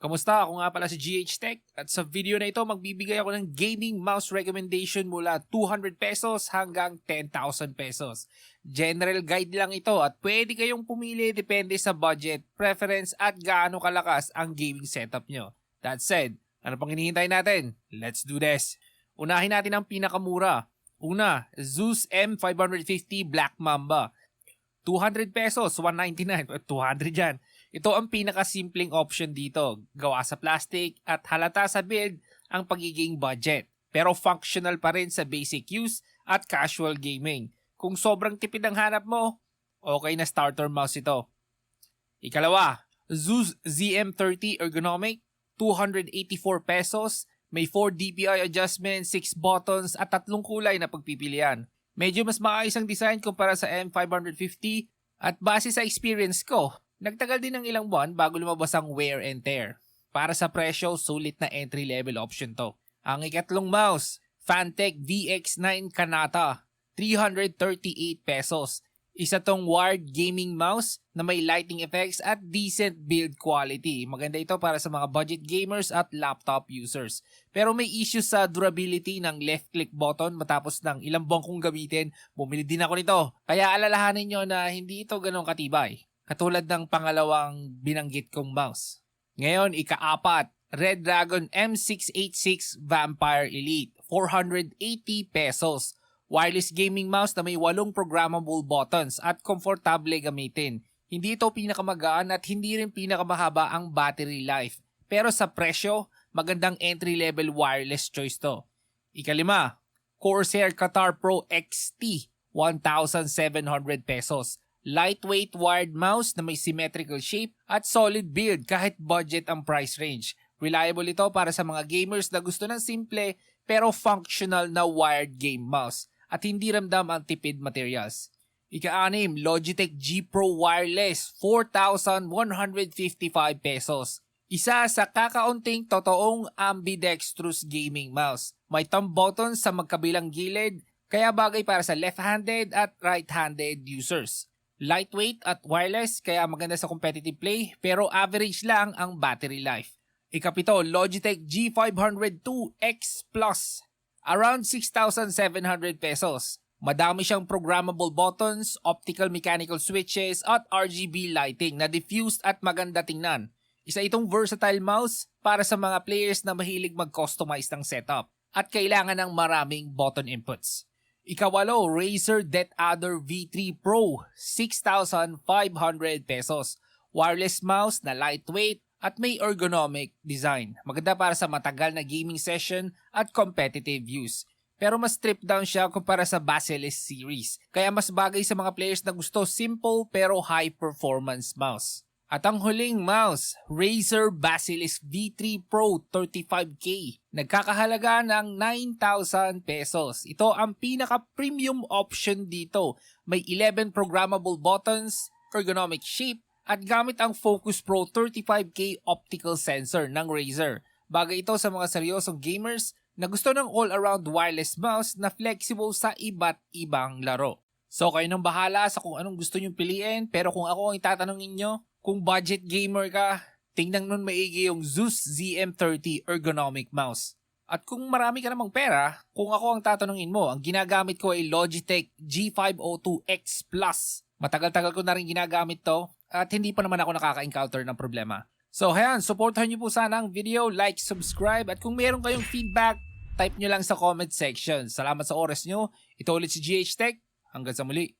Kamusta? Ako nga pala si GH Tech at sa video na ito magbibigay ako ng gaming mouse recommendation mula 200 pesos hanggang 10,000 pesos. General guide lang ito at pwede kayong pumili depende sa budget, preference at gaano kalakas ang gaming setup nyo. That said, ano pang hinihintay natin? Let's do this! Unahin natin ang pinakamura. Una, Zeus M550 Black Mamba. 200 pesos, 199, 200 yan. Ito ang pinakasimpleng option dito. Gawa sa plastic at halata sa build ang pagiging budget. Pero functional pa rin sa basic use at casual gaming. Kung sobrang tipid ang hanap mo, okay na starter mouse ito. Ikalawa, Zeus ZM30 Ergonomic, 284 pesos. May 4 DPI adjustment, 6 buttons at 3 kulay na pagpipilian. Medyo mas maayos ang design kumpara sa M550 at base sa experience ko, nagtagal din ng ilang buwan bago lumabas ang wear and tear. Para sa presyo, sulit na entry-level option to. Ang ikatlong mouse, Fantech VX9 Kanata, 338 pesos. Isa tong wired gaming mouse na may lighting effects at decent build quality. Maganda ito para sa mga budget gamers at laptop users. Pero may issues sa durability ng left click button matapos ng ilang buwan kong gamitin. Bumili din ako nito. Kaya alalahanin nyo na hindi ito ganong katibay. Katulad ng pangalawang binanggit kong mouse. Ngayon, ikaapat, Red Dragon M686 Vampire Elite, 480 pesos. Wireless gaming mouse na may 8 programmable buttons at komportable gamitin. Hindi ito pinakamagaan at hindi rin pinakamahaba ang battery life. Pero sa presyo, magandang entry-level wireless choice to. Ikalima, Corsair Qatar Pro XT, 1,700 pesos. Lightweight wired mouse na may symmetrical shape at solid build kahit budget ang price range. Reliable ito para sa mga gamers na gusto ng simple pero functional na wired game mouse at hindi ramdam ang tipid materials. Ika-anim, Logitech G Pro Wireless, 4,155 pesos. Isa sa kakaunting totoong ambidextrous gaming mouse. May thumb button sa magkabilang gilid, kaya bagay para sa left-handed at right-handed users. Lightweight at wireless, kaya maganda sa competitive play, pero average lang ang battery life. Ikapito, Logitech G502 X Plus, around 6,700 pesos. Madami siyang programmable buttons, optical mechanical switches at RGB lighting na diffused at maganda tingnan. Isa itong versatile mouse para sa mga players na mahilig mag-customize ng setup at kailangan ng maraming button inputs. Ikawalo, Razer DeathAdder V3 Pro, 6,500 pesos. Wireless mouse na lightweight at may ergonomic design. Maganda para sa matagal na gaming session at competitive use. Pero mas stripped down siya kumpara sa Basilisk series. Kaya mas bagay sa mga players na gusto simple pero high performance mouse. At ang huling mouse, Razer Basilisk V3 Pro 35K. Nagkakahalaga ng 9,000 pesos. Ito ang pinaka-premium option dito. May 11 programmable buttons, ergonomic shape, at gamit ang Focus Pro 35K optical sensor ng Razer. Bagay ito sa mga seryosong gamers na gusto ng all-around wireless mouse na flexible sa iba't ibang laro. So kayo nang bahala sa kung anong gusto nyong piliin, pero kung ako ang itatanungin nyo, kung budget gamer ka, tingnan nun maigi yung Zeus ZM30 ergonomic mouse. At kung marami ka namang pera, kung ako ang tatanungin mo, ang ginagamit ko ay Logitech G502X Plus. Matagal-tagal ko na rin ginagamit to at hindi pa naman ako nakaka-encounter ng problema. So ayan, supportahan nyo po sana ang video, like, subscribe, at kung meron kayong feedback, type nyo lang sa comment section. Salamat sa oras nyo. Ito ulit si GH Tech. Hanggang sa muli.